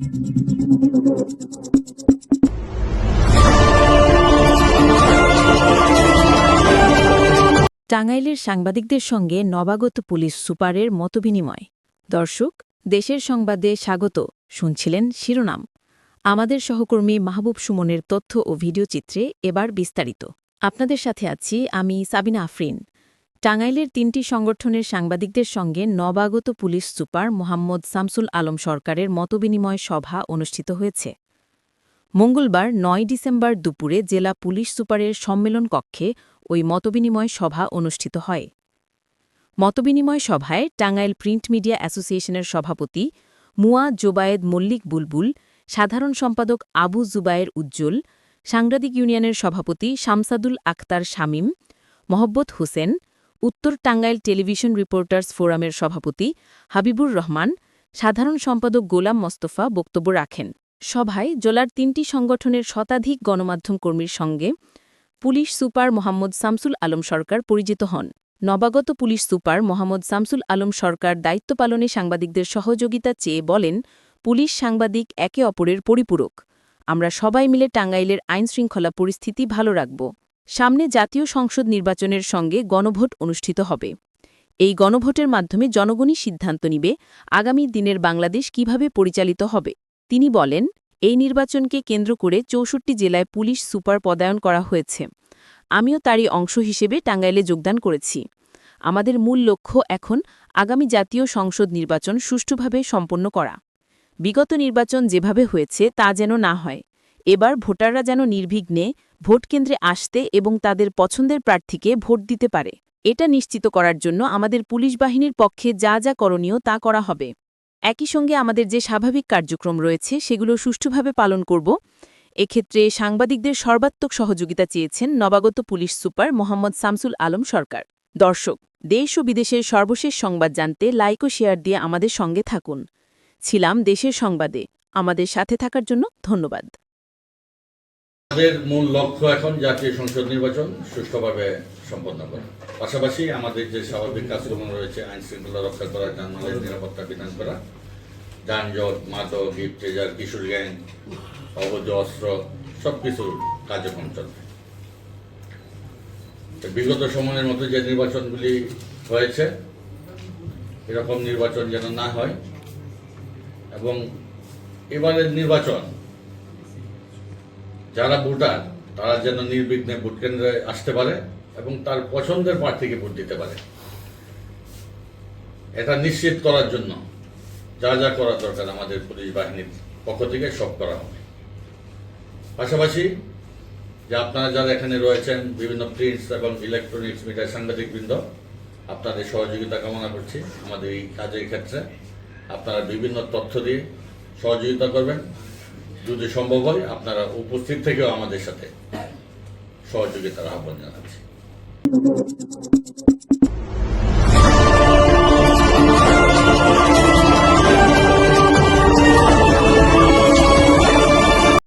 টাঙ্গাইলের সাংবাদিকদের সঙ্গে নবাগত পুলিশ সুপারের মতবিনিময়। দর্শক, দেশের সংবাদে স্বাগত। শুনছিলেন শিরোনাম। আমাদের সহকর্মী মাহবুব সুমনের তথ্য ও ভিডিও চিত্রে এবার বিস্তারিত। আপনাদের সাথে আছি আমি সাবিনা আফরিন। টাঙ্গাইলের ৩টি সংগঠনের সাংবাদিকদের সঙ্গে নবাগত পুলিশ সুপার মোহাম্মদ শামসুল আলম সরকারের মতবিনিময় সভা অনুষ্ঠিত হয়েছে। মঙ্গলবার ৯ ডিসেম্বর দুপুরে জেলা পুলিশ সুপারের সম্মেলন কক্ষে ওই মতবিনিময় সভা অনুষ্ঠিত হয়। মতবিনিময় সভায় টাঙ্গাইল প্রিন্ট মিডিয়া অ্যাসোসিয়েশনের সভাপতি মুয়া জোবায়েদ মল্লিক বুলবুল, সাধারণ সম্পাদক আবু জুবায়ের উজ্জ্বল, সাংবাদিক ইউনিয়নের সভাপতি শামসাদুল আক্তার শামীম, মহব্বত হোসেন, উত্তর টাঙ্গাইল টেলিভিশন রিপোর্টার্স ফোরামের সভাপতি হাবিবুর রহমান, সাধারণ সম্পাদক গোলাম মোস্তফা বক্তব্য রাখেন। সভায় জেলার ৩টি সংগঠনের শতাধিক গণমাধ্যম কর্মীর সঙ্গে পুলিশ সুপার মোহাম্মদ শামসুল আলম সরকার পরিচিত হন। নবাগত পুলিশ সুপার মোহাম্মদ শামসুল আলম সরকার দায়িত্ব পালনে সাংবাদিকদের সহযোগিতা চেয়ে বলেন, পুলিশ সাংবাদিক একে অপরের পরিপূরক। আমরা সবাই মিলে টাঙ্গাইলের আইনশৃঙ্খলা পরিস্থিতি ভালো রাখব। সামনে জাতীয় সংসদ নির্বাচনের সঙ্গে গণভোট অনুষ্ঠিত হবে। এই গণভোটের মাধ্যমে জনগণই সিদ্ধান্ত নিবে আগামী দিনের বাংলাদেশ কিভাবে পরিচালিত হবে। তিনি বলেন, এই নির্বাচনকে কেন্দ্র করে ৬৪ জেলায় পুলিশ সুপার পদায়ন করা হয়েছে। আমিও তারই অংশ হিসেবে টাঙ্গাইলে যোগদান করেছি। আমাদের মূল লক্ষ্য এখন আগামী জাতীয় সংসদ নির্বাচন সুষ্ঠুভাবে সম্পন্ন করা। বিগত নির্বাচন যেভাবে হয়েছে তা যেন না হয়। এবার ভোটাররা যেন নির্বিঘ্নে ভোটকেন্দ্রে আসতে এবং তাদের পছন্দের প্রার্থীকে ভোট দিতে পারে, এটা নিশ্চিত করার জন্য আমাদের পুলিশ বাহিনীর পক্ষে যা যা করণীয় তা করা হবে। একই সঙ্গে আমাদের যে স্বাভাবিক কার্যক্রম রয়েছে সেগুলো সুষ্ঠুভাবে পালন করব। এক্ষেত্রে সাংবাদিকদের সর্বাত্মক সহযোগিতা চেয়েছেন নবাগত পুলিশ সুপার মোহাম্মদ শামসুল আলম সরকার। দর্শক, দেশ ও বিদেশের সর্বশেষ সংবাদ জানতে লাইক ও শেয়ার দিয়ে আমাদের সঙ্গে থাকুন। ছিলাম দেশের সংবাদে। আমাদের সাথে থাকার জন্য ধন্যবাদ। আমাদের মূল লক্ষ্য এখন জাতীয় সংসদ নির্বাচন সুষ্ঠুভাবে সম্পন্ন করা। পাশাপাশি আমাদের যে স্বাভাবিক কাজকর্ম রয়েছে, আইন শৃঙ্খলা রক্ষা করা, যানবাহনের নিরাপত্তা বিধান করা, যানজট, মাদক, গিফটেজার, কিশোর গ্যাং, অবৈধ অস্ত্র সবকিছুর কার্যক্রম চলবে। বিগত সময়ের মতো যে নির্বাচনগুলি হয়েছে এরকম নির্বাচন যেন না হয় এবং এবারের নির্বাচন যারা ভোটার তারা যেন নির্বিঘ্নে ভোট কেন্দ্রে আসতে পারে এবং তার পছন্দের প্রার্থীকে ভোট দিতে পারে। এটা নিশ্চিত করার জন্য যা যা করা দরকার আমাদের পুলিশ বাহিনীর পক্ষ থেকে সব করা হবে। পাশাপাশি যে আপনারা যারা এখানে রয়েছেন, বিভিন্ন প্রিন্টস এবং ইলেকট্রনিক্স মিডিয়ার সাংবাদিকবৃন্দ, আপনাদের সহযোগিতা কামনা করছি। আমাদের এই কাজের ক্ষেত্রে আপনারা বিভিন্ন তথ্য দিয়ে সহযোগিতা করবেন। যদি সম্ভব হয় আপনারা উপস্থিত থেকেও আমাদের সাথে সহযোগিতার আহ্বান জানাচ্ছি।